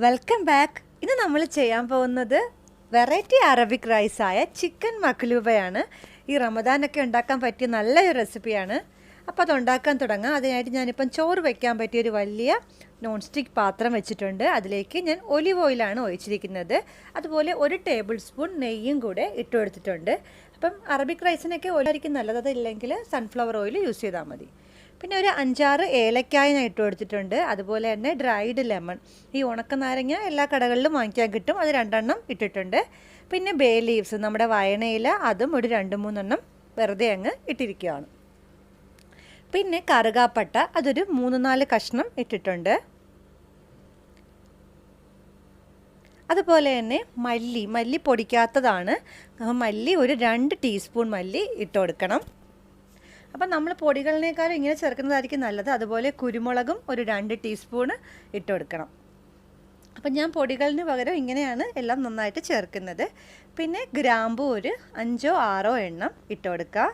Welcome back. ഇന്ന് നമ്മൾ ചെയ്യാൻ പോകുന്നത് വെറൈറ്റി അറബിക് റൈസായ ചിക്കൻ മഖ്ലൂബയാണ്. ഈ റമദാനൊക്കെ ഉണ്ടാക്കാൻ പറ്റിയ നല്ലൊരു റെസിപ്പിയാണ്. അപ്പോൾ അത് ഉണ്ടാക്കാൻ തുടങ്ങാം. അതിനായിട്ട് ഞാനിപ്പം ചോറ് വയ്ക്കാൻ പറ്റിയൊരു വലിയ നോൺ സ്റ്റിക്ക് പാത്രം വെച്ചിട്ടുണ്ട്. അതിലേക്ക് ഞാൻ ഒലിവ് ഓയിലാണ് ഒഴിച്ചിരിക്കുന്നത്. അതുപോലെ 1 ടേബിൾ സ്പൂൺ നെയ്യും കൂടെ ഇട്ട് കൊടുത്തിട്ടുണ്ട്. അപ്പം അറബിക് റൈസിനൊക്കെ ഓയിലായിരിക്കും നല്ലത്. അതില്ലെങ്കിൽ സൺഫ്ലവർ ഓയിൽ യൂസ് ചെയ്താൽ മതി. പിന്നെ ഒരു 5-6 ഏലക്കായ ഞാൻ ഇട്ട് കൊടുത്തിട്ടുണ്ട്. അതുപോലെ തന്നെ ഡ്രൈഡ് ലെമൺ, ഈ ഉണക്കനാരങ്ങ എല്ലാ കടകളിലും വാങ്ങിക്കാൻ കിട്ടും, അത് 2 എണ്ണം ഇട്ടിട്ടുണ്ട്. പിന്നെ ബേ ലീവ്സ്, നമ്മുടെ വയണയില, അതും ഒരു 2-3 എണ്ണം വെറുതെ അങ്ങ് ഇട്ടിരിക്കുകയാണ്. പിന്നെ കറുകാപ്പട്ട, അതൊരു 3-4 കഷ്ണം ഇട്ടിട്ടുണ്ട്. അതുപോലെ തന്നെ മല്ലി പൊടിക്കാത്തതാണ്. മല്ലി ഒരു 2 ടീസ്പൂൺ മല്ലി ഇട്ട് കൊടുക്കണം. അപ്പം നമ്മൾ പൊടികളിനേക്കാളും ഇങ്ങനെ ചേർക്കുന്നതായിരിക്കും നല്ലത്. അതുപോലെ കുരുമുളകും ഒരു 2 ടീസ്പൂണ് ഇട്ട് കൊടുക്കണം. അപ്പം ഞാൻ പൊടികളിന് പകരം ഇങ്ങനെയാണ് എല്ലാം നന്നായിട്ട് ചേർക്കുന്നത്. പിന്നെ ഗ്രാമ്പൂ ഒരു 5-6 എണ്ണം ഇട്ട് കൊടുക്കുക.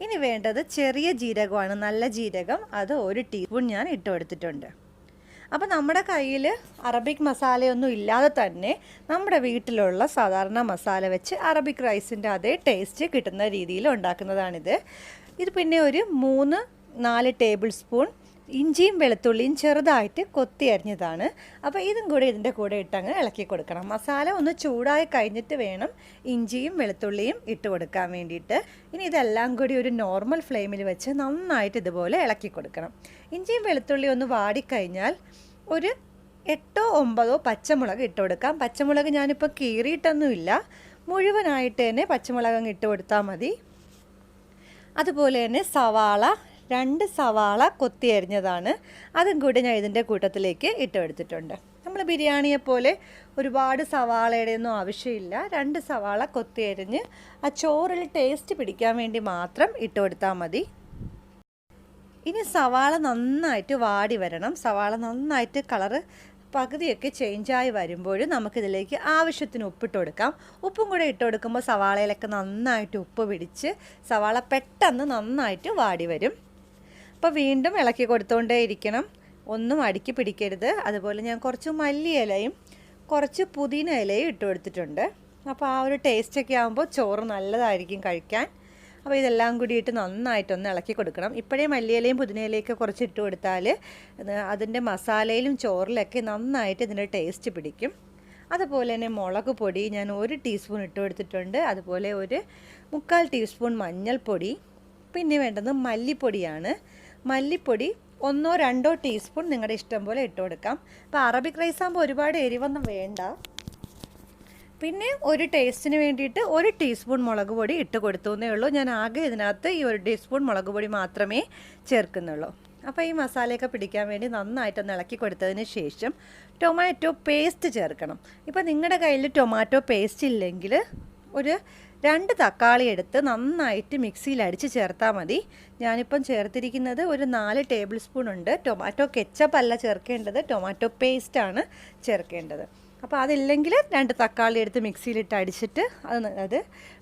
ഇനി വേണ്ടത് ചെറിയ ജീരകമാണ്, നല്ല ജീരകം, അത് 1 ടീസ്പൂൺ ഞാൻ ഇട്ട് കൊടുത്തിട്ടുണ്ട്. അപ്പോൾ നമ്മുടെ കയ്യിൽ അറബിക് മസാലയൊന്നും ഇല്ലാതെ തന്നെ നമ്മുടെ വീട്ടിലുള്ള സാധാരണ മസാല വെച്ച് അറബിക് റൈസിൻ്റെ അതേ ടേസ്റ്റ് കിട്ടുന്ന രീതിയിൽ ഉണ്ടാക്കുന്നതാണിത്. ഇത് പിന്നെ ഒരു 3-4 ടേബിൾ സ്പൂൺ ഇഞ്ചിയും വെളുത്തുള്ളിയും ചെറുതായിട്ട് കൊത്തി അരിഞ്ഞതാണ്. അപ്പോൾ ഇതും കൂടി ഇതിൻ്റെ കൂടെ ഇട്ടങ്ങ് ഇളക്കി കൊടുക്കണം. മസാല ഒന്ന് ചൂടായി കഴിഞ്ഞിട്ട് വേണം ഇഞ്ചിയും വെളുത്തുള്ളിയും ഇട്ട് കൊടുക്കാൻ വേണ്ടിയിട്ട്. ഇനി ഇതെല്ലാം കൂടി ഒരു നോർമൽ ഫ്ലെയിമിൽ വെച്ച് നന്നായിട്ട് ഇതുപോലെ ഇളക്കി കൊടുക്കണം. ഇഞ്ചിയും വെളുത്തുള്ളിയും ഒന്ന് വാടിക്കഴിഞ്ഞാൽ ഒരു 8-9 പച്ചമുളക് ഇട്ട് കൊടുക്കാം. പച്ചമുളക് ഞാനിപ്പോൾ കീറിയിട്ടൊന്നുമില്ല, മുഴുവനായിട്ട് തന്നെ പച്ചമുളക് ഇട്ട് കൊടുത്താൽ മതി. അതുപോലെ തന്നെ സവാള, 2 സവാള കൊത്തി അരിഞ്ഞതാണ്, അതും കൂടി ഞാൻ ഇതിൻ്റെ കൂട്ടത്തിലേക്ക് ഇട്ട് കൊടുത്തിട്ടുണ്ട്. നമ്മൾ ബിരിയാണിയെപ്പോലെ ഒരുപാട് സവാളയുടെ ഒന്നും ആവശ്യമില്ല. 2 സവാള കൊത്തി അരിഞ്ഞ് ആ ചോറിൽ ടേസ്റ്റ് പിടിക്കാൻ വേണ്ടി മാത്രം ഇട്ട് കൊടുത്താൽ മതി. ഇനി സവാള നന്നായിട്ട് വാടി വരണം. സവാള നന്നായിട്ട് കളറ് പകുതിയൊക്കെ ചേഞ്ചായി വരുമ്പോൾ നമുക്കിതിലേക്ക് ആവശ്യത്തിന് ഉപ്പിട്ട് കൊടുക്കാം. ഉപ്പും കൂടെ ഇട്ട് കൊടുക്കുമ്പോൾ സവാളയിലൊക്കെ നന്നായിട്ട് ഉപ്പ് പിടിച്ച് സവാള പെട്ടെന്ന് നന്നായിട്ട് വാടി വരും. അപ്പോൾ വീണ്ടും ഇളക്കി കൊടുത്തുകൊണ്ടേ ഇരിക്കണം, ഒന്നും അടുക്കി പിടിക്കരുത്. അതുപോലെ ഞാൻ കുറച്ച് മല്ലിയിലയും കുറച്ച് പുതിന ഇലയും ഇട്ട് കൊടുത്തിട്ടുണ്ട്. അപ്പോൾ ആ ഒരു ടേസ്റ്റൊക്കെ ആകുമ്പോൾ ചോറ് നല്ലതായിരിക്കും കഴിക്കാൻ. അപ്പോൾ ഇതെല്ലാം കൂടി ഇട്ട് നന്നായിട്ടൊന്ന് ഇളക്കി കൊടുക്കണം. ഇപ്പോഴേ മല്ലിയിലയും പുതിനയിലയൊക്കെ കുറച്ച് ഇട്ട് കൊടുത്താൽ അതിൻ്റെ മസാലയിലും ചോറിലൊക്കെ നന്നായിട്ട് ഇതിൻ്റെ ടേസ്റ്റ് പിടിക്കും. അതുപോലെ തന്നെ മുളക് പൊടി ഞാൻ 1 ടീസ്പൂൺ ഇട്ട് കൊടുത്തിട്ടുണ്ട്. അതുപോലെ ഒരു 3/4 ടീസ്പൂൺ മഞ്ഞൾപ്പൊടി. പിന്നെ വേണ്ടത് മല്ലിപ്പൊടിയാണ്. മല്ലിപ്പൊടി 1-2 ടീസ്പൂൺ നിങ്ങളുടെ ഇഷ്ടം പോലെ ഇട്ട് കൊടുക്കാം. അപ്പോൾ അറബിക് റൈസ് ആകുമ്പോൾ ഒരുപാട് എരിവൊന്നും വേണ്ട. പിന്നെ ഒരു ടേസ്റ്റിന് വേണ്ടിയിട്ട് 1 ടീസ്പൂൺ മുളക് പൊടി ഇട്ട് കൊടുത്തേ ഉള്ളൂ. ഞാൻ ആകെ ഇതിനകത്ത് ഈ 1 ടീസ്പൂൺ മുളക് പൊടി മാത്രമേ ചേർക്കുന്നുള്ളൂ. അപ്പോൾ ഈ മസാലയൊക്കെ പിടിക്കാൻ വേണ്ടി നന്നായിട്ടൊന്ന് ഇളക്കി കൊടുത്തതിന് ശേഷം ടൊമാറ്റോ പേസ്റ്റ് ചേർക്കണം. ഇപ്പോൾ നിങ്ങളുടെ കയ്യിൽ ടൊമാറ്റോ പേസ്റ്റ് ഇല്ലെങ്കിൽ ഒരു 2 തക്കാളി എടുത്ത് നന്നായിട്ട് മിക്സിയിൽ അടിച്ച് ചേർത്താൽ മതി. ഞാനിപ്പം ചേർത്തിരിക്കുന്നത് ഒരു 4 ടേബിൾ സ്പൂൺ ഉണ്ട്. ടൊമാറ്റോ കെച്ചപ്പ് അല്ല ചേർക്കേണ്ടത്, ടൊമാറ്റോ പേസ്റ്റാണ് ചേർക്കേണ്ടത്. അപ്പോൾ അതില്ലെങ്കിൽ 2 തക്കാളി എടുത്ത് മിക്സിയിലിട്ട് അടിച്ചിട്ട് അത്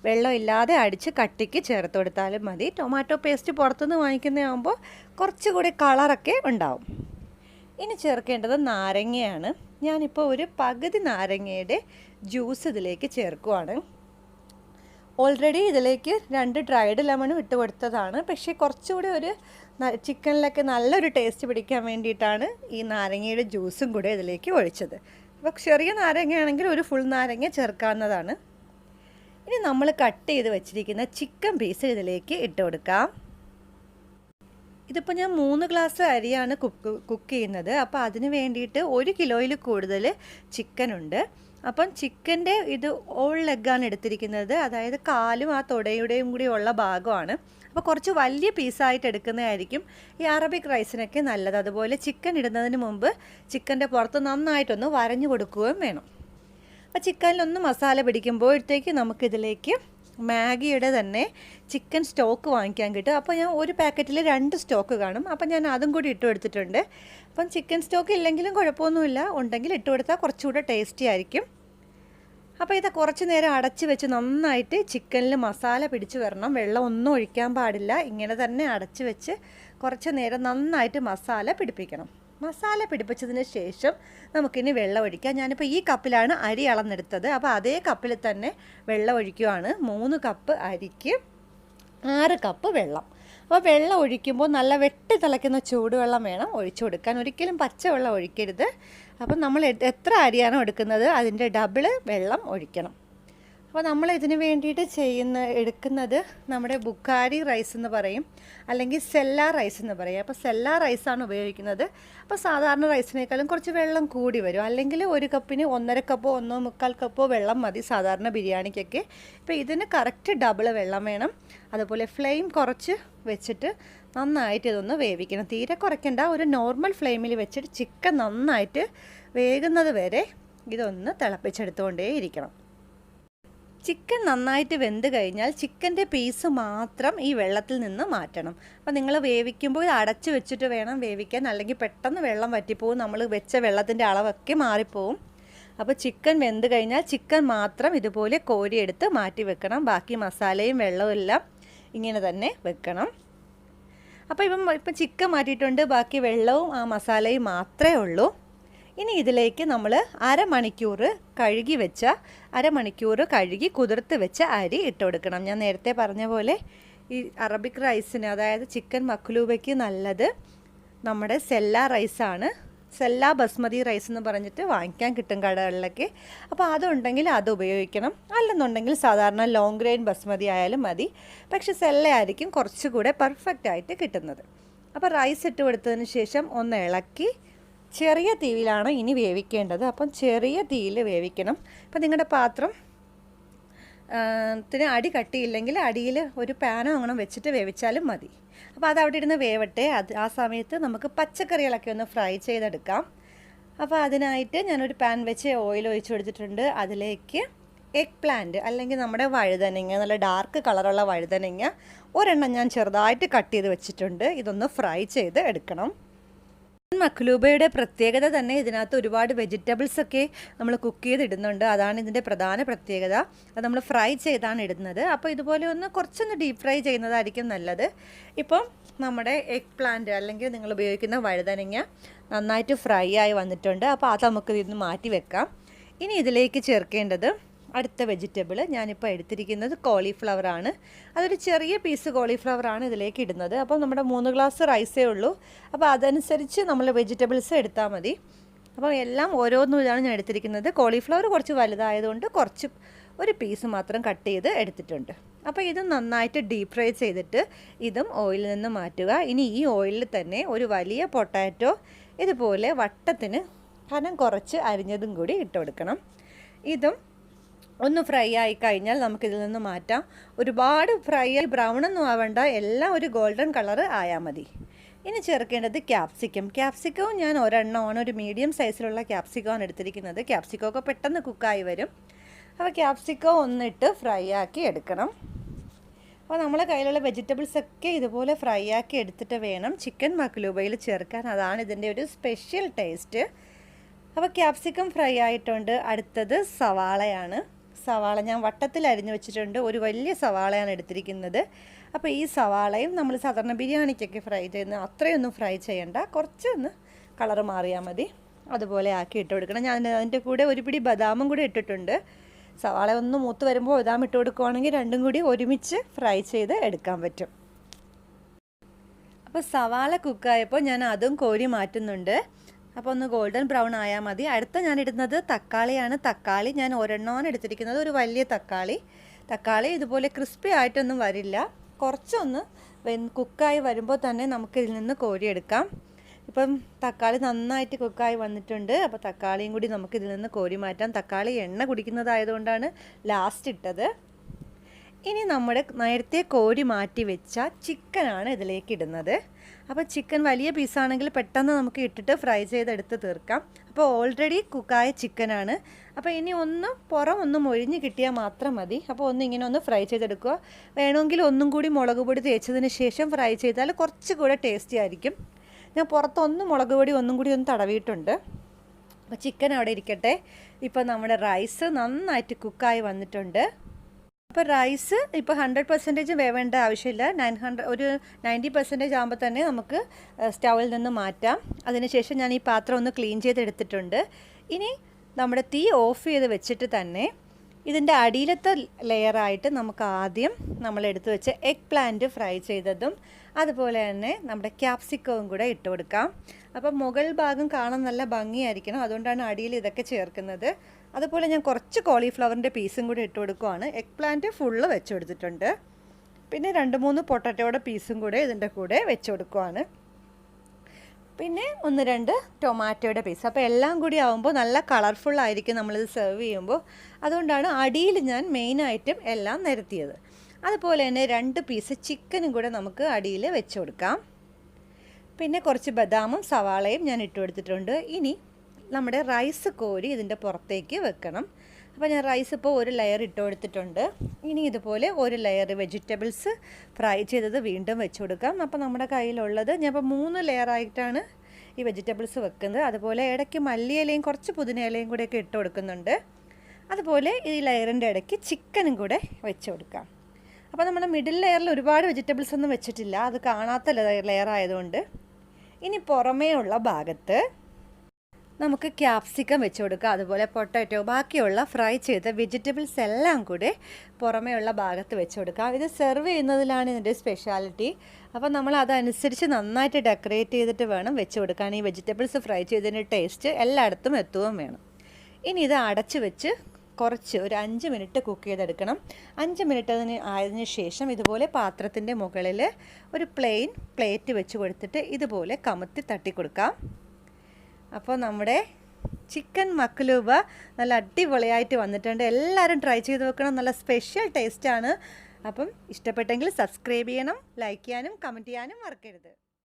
വെള്ളമില്ലാതെ അടിച്ച് കട്ടിക്ക് ചേർത്ത് കൊടുത്താലും മതി. ടൊമാറ്റോ പേസ്റ്റ് പുറത്തുനിന്ന് വാങ്ങിക്കുന്നതാകുമ്പോൾ കുറച്ചുകൂടി കളറൊക്കെ ഉണ്ടാവും. ഇനി ചേർക്കേണ്ടത് നാരങ്ങയാണ്. ഞാനിപ്പോൾ ഒരു പകുതി നാരങ്ങയുടെ ജ്യൂസ് ഇതിലേക്ക് ചേർക്കുവാണ്. ഓൾറെഡി ഇതിലേക്ക് 2 ഡ്രൈഡ് ലെമണും ഇട്ട് കൊടുത്തതാണ്. പക്ഷേ കുറച്ചുകൂടി ഒരു ചിക്കനിലൊക്കെ നല്ലൊരു ടേസ്റ്റ് പിടിക്കാൻ വേണ്ടിയിട്ടാണ് ഈ നാരങ്ങയുടെ ജ്യൂസും കൂടെ ഇതിലേക്ക് ഒഴിച്ചത്. അപ്പോൾ ചെറിയ നാരങ്ങയാണെങ്കിൽ ഒരു ഫുൾ നാരങ്ങ ചേർക്കാവുന്നതാണ്. ഇനി നമ്മൾ കട്ട് ചെയ്ത് വെച്ചിരിക്കുന്ന ചിക്കൻ പീസ് ഇതിലേക്ക് ഇട്ട് കൊടുക്കാം. ഇതിപ്പോൾ ഞാൻ 3 ഗ്ലാസ് അരിയാണ് കുക്ക് ചെയ്യുന്നത്. അപ്പോൾ അതിന് വേണ്ടിയിട്ട് 1 കിലോയിൽ കൂടുതൽ ചിക്കനുണ്ട്. അപ്പം ചിക്കൻ്റെ ഇത് ഓൾ ലെഗാണ് എടുത്തിരിക്കുന്നത്, അതായത് കാലും ആ തുടയുടെയും കൂടി ഉള്ള ഭാഗമാണ്. അപ്പോൾ കുറച്ച് വലിയ പീസായിട്ട് എടുക്കുന്നതായിരിക്കും ഈ അറബിക് റൈസിനൊക്കെ നല്ലത്. അതുപോലെ ചിക്കൻ ഇടുന്നതിന് മുമ്പ് ചിക്കൻ്റെ പുറത്ത് നന്നായിട്ടൊന്ന് വരഞ്ഞു കൊടുക്കുകയും വേണം. അപ്പോൾ ചിക്കനിലൊന്ന് മസാല പിടിക്കുമ്പോഴത്തേക്ക് നമുക്കിതിലേക്ക് മാഗിയുടെ തന്നെ ചിക്കൻ സ്റ്റോക്ക് വാങ്ങിക്കാൻ കിട്ടും. അപ്പോൾ ഞാൻ ഒരു പാക്കറ്റിൽ 2 സ്റ്റോക്ക് കാണും. അപ്പം ഞാൻ അതും കൂടി ഇട്ട് കൊടുത്തിട്ടുണ്ട്. അപ്പം ചിക്കൻ സ്റ്റോക്ക് ഇല്ലെങ്കിലും കുഴപ്പമൊന്നുമില്ല, ഉണ്ടെങ്കിൽ ഇട്ട് കൊടുത്താൽ കുറച്ചുകൂടെ ടേസ്റ്റി ആയിരിക്കും. അപ്പോൾ ഇത് കുറച്ച് നേരം അടച്ച് വെച്ച് നന്നായിട്ട് ചിക്കനിൽ മസാല പിടിച്ച് വരണം. വെള്ളം ഒന്നും ഒഴിക്കാൻ പാടില്ല. ഇങ്ങനെ തന്നെ അടച്ച് വെച്ച് കുറച്ച് നേരം നന്നായിട്ട് മസാല പിടിപ്പിക്കണം. മസാല പിടിപ്പിച്ചതിന് ശേഷം നമുക്കിനി വെള്ളം ഒഴിക്കാം. ഞാനിപ്പോൾ ഈ കപ്പിലാണ് അരി അളന്നെടുത്തത്. അപ്പോൾ അതേ കപ്പിൽ തന്നെ വെള്ളം ഒഴിക്കുകയാണ്. 3 കപ്പ് അരിക്ക് 6 കപ്പ് വെള്ളം. അപ്പോൾ വെള്ളം ഒഴിക്കുമ്പോൾ നല്ല വെട്ടി തിളയ്ക്കുന്ന ചൂടുവെള്ളം വേണം ഒഴിച്ചു കൊടുക്കാൻ. ഒരിക്കലും പച്ചവെള്ളം ഒഴിക്കരുത്. അപ്പം നമ്മൾ എത്ര അരിയാണോ എടുക്കുന്നത് അതിൻ്റെ ഡബിൾ വെള്ളം ഒഴിക്കണം. അപ്പോൾ നമ്മൾ ഇതിന് വേണ്ടിയിട്ട് എടുക്കുന്നത് നമ്മുടെ ബുഖാരി റൈസ് എന്ന് പറയും, അല്ലെങ്കിൽ സെല്ല റൈസ് എന്ന് പറയും. അപ്പോൾ സെല്ല റൈസാണ് ഉപയോഗിക്കുന്നത്. അപ്പോൾ സാധാരണ റൈസിനേക്കാളും കുറച്ച് വെള്ളം കൂടി വരും. അല്ലെങ്കിൽ 1 കപ്പിന് 1.5 കപ്പോ 1.25 കപ്പോ വെള്ളം മതി സാധാരണ ബിരിയാണിക്കൊക്കെ. ഇപ്പോൾ ഇതിന് കറക്റ്റ് ഡബിൾ വെള്ളം വേണം. അതുപോലെ ഫ്ലെയിം കുറച്ച് വെച്ചിട്ട് നന്നായിട്ട് ഇതൊന്ന് വേവിക്കണം. തീരെ കുറയ്ക്കേണ്ട, ഒരു നോർമൽ ഫ്ലെയിമിൽ വെച്ചിട്ട് ചിക്കൻ നന്നായിട്ട് വേകുന്നത് വരെ ഇതൊന്ന് തിളപ്പിച്ചെടുത്തുകൊണ്ടേ ഇരിക്കണം. ചിക്കൻ നന്നായിട്ട് വെന്ത് കഴിഞ്ഞാൽ ചിക്കൻ്റെ പീസ് മാത്രം ഈ വെള്ളത്തിൽ നിന്ന് മാറ്റണം. അപ്പോൾ നിങ്ങൾ വേവിക്കുമ്പോൾ അടച്ചു വെച്ചിട്ട് വേണം വേവിക്കാൻ, അല്ലെങ്കിൽ പെട്ടെന്ന് വെള്ളം വറ്റിപ്പോവും. നമ്മൾ വെച്ച വെള്ളത്തിൻ്റെ അളവൊക്കെ മാറിപ്പോവും. അപ്പോൾ ചിക്കൻ വെന്ത് കഴിഞ്ഞാൽ ചിക്കൻ മാത്രം ഇതുപോലെ കോരിയെടുത്ത് മാറ്റി വെക്കണം. ബാക്കി മസാലയും വെള്ളവും എല്ലാം ഇങ്ങനെ തന്നെ വെക്കണം. അപ്പോൾ ഇപ്പം ചിക്കൻ മാറ്റിയിട്ടുണ്ട്, ബാക്കി വെള്ളവും ആ മസാലയും മാത്രമേ ഉള്ളൂ. ഇനി ഇതിലേക്ക് നമ്മൾ അരമണിക്കൂർ കഴുകി കുതിർത്ത് വെച്ച അരി ഇട്ട് കൊടുക്കണം. ഞാൻ നേരത്തെ പറഞ്ഞ പോലെ ഈ അറബിക് റൈസിന്, അതായത് ചിക്കൻ മഖ്ലൂബയ്ക്ക് നല്ലത് നമ്മുടെ സെല്ല റൈസാണ്. സെല്ല ബസ്മതി റൈസ് എന്ന് പറഞ്ഞിട്ട് വാങ്ങിക്കാൻ കിട്ടും കടകളിലൊക്കെ. അപ്പോൾ അതുണ്ടെങ്കിൽ അത് ഉപയോഗിക്കണം. അല്ലെന്നുണ്ടെങ്കിൽ സാധാരണ ലോങ് ഗ്രെയിൻ ബസ്മതി ആയാലും മതി. പക്ഷേ സെല്ല ആയിരിക്കും കുറച്ചുകൂടെ പെർഫെക്റ്റ് ആയിട്ട് കിട്ടുന്നത്. അപ്പോൾ റൈസ് ഇട്ട് കൊടുത്തതിന് ശേഷം ഒന്ന് ഇളക്കി ചെറിയ തീയിലാണ് ഇനി വേവിക്കേണ്ടത്. അപ്പം ചെറിയ തീയിൽ വേവിക്കണം. അപ്പം നിങ്ങളുടെ പാത്രം ത്തിന് അടി കട്ടിയില്ലെങ്കിൽ അടിയിൽ ഒരു പാനോ അങ്ങനെ വെച്ചിട്ട് വേവിച്ചാലും മതി. അപ്പോൾ അത് അവിടെ ഇരുന്ന് വേവട്ടെ. ആ സമയത്ത് നമുക്ക് പച്ചക്കറികളൊക്കെ ഒന്ന് ഫ്രൈ ചെയ്തെടുക്കാം. അപ്പോൾ അതിനായിട്ട് ഞാനൊരു പാൻ വെച്ച് ഓയിൽ ഒഴിച്ച് കൊടുത്തിട്ടുണ്ട്. അതിലേക്ക് എഗ് പ്ലാന്റ് അല്ലെങ്കിൽ നമ്മുടെ വഴുതനങ്ങ, നല്ല ഡാർക്ക് കളറുള്ള വഴുതനങ്ങ ഒരെണ്ണം ഞാൻ ചെറുതായിട്ട് കട്ട് ചെയ്ത് വെച്ചിട്ടുണ്ട്. ഇതൊന്ന് ഫ്രൈ ചെയ്ത് എടുക്കണം. മഖ്ലൂബയുടെ പ്രത്യേകത തന്നെ ഇതിനകത്ത് ഒരുപാട് വെജിറ്റബിൾസ് ഒക്കെ നമ്മൾ കുക്ക് ചെയ്തിടുന്നുണ്ട്. അതാണ് ഇതിൻ്റെ പ്രധാന പ്രത്യേകത. അത് നമ്മൾ ഫ്രൈ ചെയ്താണ് ഇടുന്നത്. അപ്പോൾ ഇതുപോലെ കുറച്ചൊന്ന് ഡീപ്പ് ഫ്രൈ ചെയ്യുന്നതായിരിക്കും നല്ലത്. ഇപ്പം നമ്മുടെ എഗ് പ്ലാന്റ് അല്ലെങ്കിൽ നിങ്ങൾ ഉപയോഗിക്കുന്ന വഴുതനങ്ങ നന്നായിട്ട് ഫ്രൈ ആയി വന്നിട്ടുണ്ട്. അപ്പോൾ അത് നമുക്ക് ഇതിന് മാറ്റി വെക്കാം. ഇനി ഇതിലേക്ക് ചേർക്കേണ്ടത് അടുത്ത വെജിറ്റബിൾ ഞാനിപ്പോൾ എടുത്തിരിക്കുന്നത് കോളിഫ്ലവറാണ്. അതൊരു ചെറിയ പീസ് കോളിഫ്ലവറാണ് ഇതിലേക്ക് ഇടുന്നത്. അപ്പോൾ നമ്മുടെ 3 ഗ്ലാസ് റൈസേ ഉള്ളൂ. അപ്പോൾ അതനുസരിച്ച് നമ്മൾ വെജിറ്റബിൾസ് എടുത്താൽ മതി. അപ്പോൾ എല്ലാം ഓരോന്നും ഇതാണ് ഞാൻ എടുത്തിരിക്കുന്നത്. കോളിഫ്ലവർ കുറച്ച് വലുതായതുകൊണ്ട് ഒരു പീസ് മാത്രം കട്ട് ചെയ്ത് എടുത്തിട്ടുണ്ട്. അപ്പോൾ ഇത് നന്നായിട്ട് ഡീപ്പ് ഫ്രൈ ചെയ്തിട്ട് ഇതും ഓയിലിൽ നിന്ന് മാറ്റുക. ഇനി ഈ ഓയിലിൽ തന്നെ ഒരു വലിയ പൊട്ടാറ്റോ ഇതുപോലെ വട്ടത്തിന് കനം കുറച്ച് അരിഞ്ഞതും കൂടി ഇട്ട് കൊടുക്കണം. ഇതും ഒന്ന് ഫ്രൈ ആയി കഴിഞ്ഞാൽ നമുക്കിതിൽ നിന്ന് മാറ്റാം. ഒരുപാട് ബ്രൗൺ ഒന്നും ആവേണ്ട, എല്ലാം ഒരു ഗോൾഡൻ കളർ ആയാൽ മതി. ഇനി ചേർക്കേണ്ടത് ക്യാപ്സിക്കവും ഞാൻ ഒരെണ്ണമാണ്, ഒരു മീഡിയം സൈസിലുള്ള ക്യാപ്സിക്കമാണ് എടുത്തിരിക്കുന്നത്. ക്യാപ്സിക്കമൊക്കെ പെട്ടെന്ന് കുക്കായി വരും. അപ്പോൾ ക്യാപ്സിക്കം ഒന്നിട്ട് ഫ്രൈ ആക്കി എടുക്കണം. അപ്പോൾ നമ്മളെ കയ്യിലുള്ള വെജിറ്റബിൾസ് ഒക്കെ ഇതുപോലെ ഫ്രൈ ആക്കി എടുത്തിട്ട് വേണം ചിക്കൻ മഖ്ലൂബയിൽ ചേർക്കാൻ. അതാണ് ഇതിൻ്റെ ഒരു സ്പെഷ്യൽ ടേസ്റ്റ്. അപ്പോൾ ക്യാപ്സിക്കം ഫ്രൈ ആയിട്ടുണ്ട്. അടുത്തത് സവാളയാണ്. സവാള ഞാൻ വട്ടത്തിൽ അരിഞ്ഞു വെച്ചിട്ടുണ്ട്. ഒരു വലിയ സവാളയാണ് എടുത്തിരിക്കുന്നത്. അപ്പോൾ ഈ സവാളയും നമ്മൾ സാധാരണ ബിരിയാണിക്കൊക്കെ ഫ്രൈ ചെയ്യുന്ന അത്രയൊന്നും ഫ്രൈ ചെയ്യണ്ട, കുറച്ചൊന്ന് കളറ് മാറിയാൽ മതി. അതുപോലെ ആക്കി ഇട്ട് കൊടുക്കണം. ഞാൻ അതിൻ്റെ കൂടെ ഒരു പിടി ബദാമും കൂടി ഇട്ടിട്ടുണ്ട്. സവാള ഒന്ന് മൂത്ത് വരുമ്പോൾ ബദാം ഇട്ട് കൊടുക്കുകയാണെങ്കിൽ രണ്ടും കൂടി ഒരുമിച്ച് ഫ്രൈ ചെയ്ത് എടുക്കാൻ പറ്റും. അപ്പോൾ സവാള കുക്കായപ്പോൾ ഞാൻ അതും കോരി മാറ്റുന്നുണ്ട്. അപ്പോൾ ഒന്ന് ഗോൾഡൻ ബ്രൗൺ ആയാൽ മതി. അടുത്ത ഞാൻ ഇടുന്നത് തക്കാളിയാണ്. തക്കാളി ഞാൻ ഒരെണ്ണമാണ് എടുത്തിരിക്കുന്നത്, ഒരു വലിയ തക്കാളി ഇതുപോലെ ക്രിസ്പി ആയിട്ടൊന്നും വരില്ല. കുറച്ചൊന്ന് കുക്കായി വരുമ്പോൾ തന്നെ നമുക്കിതിൽ നിന്ന് കോരിയെടുക്കാം. ഇപ്പം തക്കാളി നന്നായിട്ട് കുക്കായി വന്നിട്ടുണ്ട്. അപ്പോൾ തക്കാളിയും കൂടി നമുക്കിതിൽ നിന്ന് കോരി മാറ്റാം. തക്കാളി എണ്ണ കുടിക്കുന്നതായതുകൊണ്ടാണ് ലാസ്റ്റ് ഇട്ടത്. ഇനി നമ്മുടെ നേരത്തെ കോരി മാറ്റി വെച്ച ചിക്കനാണ് ഇതിലേക്ക് ഇടുന്നത്. അപ്പോൾ ചിക്കൻ വലിയ പീസാണെങ്കിൽ പെട്ടെന്ന് നമുക്ക് ഇട്ടിട്ട് ഫ്രൈ ചെയ്തെടുത്ത് തീർക്കാം. അപ്പോൾ ഓൾറെഡി കുക്കായ ചിക്കനാണ്. അപ്പോൾ ഇനി പുറം മൊഴിഞ്ഞ് കിട്ടിയാൽ മാത്രം മതി. അപ്പോൾ ഇങ്ങനെ ഒന്ന് ഫ്രൈ ചെയ്തെടുക്കുക. വേണമെങ്കിൽ ഒന്നും കൂടി മുളക് പൊടി തേച്ചതിന് ശേഷം ഫ്രൈ ചെയ്താൽ കുറച്ചുകൂടെ ടേസ്റ്റി ആയിരിക്കും. ഞാൻ പുറത്തൊന്ന് മുളക് പൊടി ഒന്നും കൂടി തടവിയിട്ടുണ്ട്. അപ്പോൾ ചിക്കൻ അവിടെ ഇരിക്കട്ടെ. ഇപ്പോൾ നമ്മുടെ റൈസ് നന്നായിട്ട് കുക്കായി വന്നിട്ടുണ്ട്. ഇപ്പോൾ റൈസ് ഇപ്പോൾ 100% വേവേണ്ട ആവശ്യമില്ല. ഒരു 90% ആകുമ്പോൾ തന്നെ നമുക്ക് സ്റ്റൗവിൽ നിന്ന് മാറ്റാം. അതിനുശേഷം ഞാൻ ഈ പാത്രം ഒന്ന് ക്ലീൻ ചെയ്തെടുത്തിട്ടുണ്ട്. ഇനി നമ്മുടെ തീ ഓഫ് ചെയ്ത് വെച്ചിട്ട് തന്നെ ഇതിൻ്റെ അടിയിലത്തെ ലെയറായിട്ട് നമുക്ക് ആദ്യം നമ്മൾ എടുത്തു വെച്ച എഗ് പ്ലാന്റ് ഫ്രൈ ചെയ്തതും അതുപോലെ തന്നെ നമ്മുടെ ക്യാപ്സിക്കവും കൂടെ ഇട്ട് കൊടുക്കാം. അപ്പം മുകൾ ഭാഗം കാണാൻ നല്ല ഭംഗിയായിരിക്കണം, അതുകൊണ്ടാണ് അടിയിൽ ഇതൊക്കെ ചേർക്കുന്നത്. അതുപോലെ ഞാൻ കുറച്ച് കോളിഫ്ലവറിൻ്റെ പീസും കൂടി ഇട്ട് കൊടുക്കുവാണ്. എഗ് പ്ലാന്റ് ഫുള്ള് വെച്ച് കൊടുത്തിട്ടുണ്ട്. പിന്നെ 2-3 പൊട്ടറ്റോയുടെ പീസും കൂടെ ഇതിൻ്റെ കൂടെ വെച്ച് കൊടുക്കുവാണ്. പിന്നെ 1-2 ടൊമാറ്റോയുടെ പീസ്. അപ്പോൾ എല്ലാം കൂടി ആകുമ്പോൾ നല്ല കളർഫുള്ളായിരിക്കും നമ്മളിത് സെർവ് ചെയ്യുമ്പോൾ. അതുകൊണ്ടാണ് അടിയിൽ ഞാൻ മെയിനായിട്ടും എല്ലാം നിരത്തിയത്. അതുപോലെ തന്നെ 2 പീസ് ചിക്കനും കൂടെ നമുക്ക് അടിയിൽ വെച്ച് കൊടുക്കാം. പിന്നെ കുറച്ച് ബദാമും സവാളയും ഞാൻ ഇട്ട് കൊടുത്തിട്ടുണ്ട്. ഇനി നമ്മുടെ റൈസ് കോരി ഇതിൻ്റെ പുറത്തേക്ക് വെക്കണം. അപ്പോൾ ഞാൻ റൈസ് ഇപ്പോൾ ഒരു ലെയർ ഇട്ട് കൊടുത്തിട്ടുണ്ട്. ഇനി ഇതുപോലെ ഒരു ലെയർ വെജിറ്റബിൾസ് ഫ്രൈ ചെയ്തത് വീണ്ടും വെച്ച് കൊടുക്കാം. അപ്പോൾ നമ്മുടെ കയ്യിലുള്ളത് ഞാൻ ഇപ്പോൾ 3 ലെയറായിട്ടാണ് ഈ വെജിറ്റബിൾസ് വെക്കുന്നത്. അതുപോലെ ഇടയ്ക്ക് മല്ലിയിലയും കുറച്ച് പുതിനയിലയും കൂടെയൊക്കെ ഇട്ട് കൊടുക്കുന്നുണ്ട്. അതുപോലെ ഈ ലെയറിൻ്റെ ഇടയ്ക്ക് ചിക്കനും കൂടെ വെച്ച് കൊടുക്കാം. അപ്പോൾ നമ്മുടെ മിഡിൽ ലെയറിൽ ഒരുപാട് വെജിറ്റബിൾസ് ഒന്നും വെച്ചിട്ടില്ല, അത് കാണാത്ത ലെയർ ആയതുകൊണ്ട്. ഇനി പുറമേ ഉള്ള ഭാഗത്ത് നമുക്ക് ക്യാപ്സിക്കം വെച്ച് കൊടുക്കുക, അതുപോലെ പൊട്ടാറ്റോ, ബാക്കിയുള്ള ഫ്രൈ ചെയ്ത വെജിറ്റബിൾസ് എല്ലാം കൂടെ പുറമേ ഉള്ള ഭാഗത്ത് വെച്ച് കൊടുക്കുക. ഇത് സെർവ് ചെയ്യുന്നതിലാണ് ഇതിൻ്റെ സ്പെഷ്യാലിറ്റി. അപ്പോൾ നമ്മൾ അതനുസരിച്ച് നന്നായിട്ട് ഡെക്കറേറ്റ് ചെയ്തിട്ട് വേണം വെച്ച് കൊടുക്കാൻ. ഈ വെജിറ്റബിൾസ് ഫ്രൈ ചെയ്തതിൻ്റെ ടേസ്റ്റ് എല്ലായിടത്തും എത്തുകയും വേണം. ഇനി ഇത് അടച്ച് വെച്ച് കുറച്ച് ഒരു 5 മിനിറ്റ് കുക്ക് ചെയ്തെടുക്കണം. 5 മിനിറ്റ് ആയതിനു ശേഷം ഇതുപോലെ പാത്രത്തിൻ്റെ മുകളിൽ ഒരു പ്ലെയിൻ പ്ലേറ്റ് വെച്ച് കൊടുത്തിട്ട് ഇതുപോലെ കമത്തി തട്ടി കൊടുക്കാം. അപ്പോൾ നമ്മുടെ ചിക്കൻ മക്ലൂബ നല്ല അടിപൊളിയായിട്ട് വന്നിട്ടുണ്ട്. എല്ലാവരും ട്രൈ ചെയ്ത് വെക്കണം, നല്ല സ്പെഷ്യൽ ടേസ്റ്റാണ്. അപ്പം ഇഷ്ടപ്പെട്ടെങ്കിൽ സബ്സ്ക്രൈബ് ചെയ്യണം, ലൈക്ക് ചെയ്യാനും കമൻറ്റ് ചെയ്യാനും മറക്കരുത്.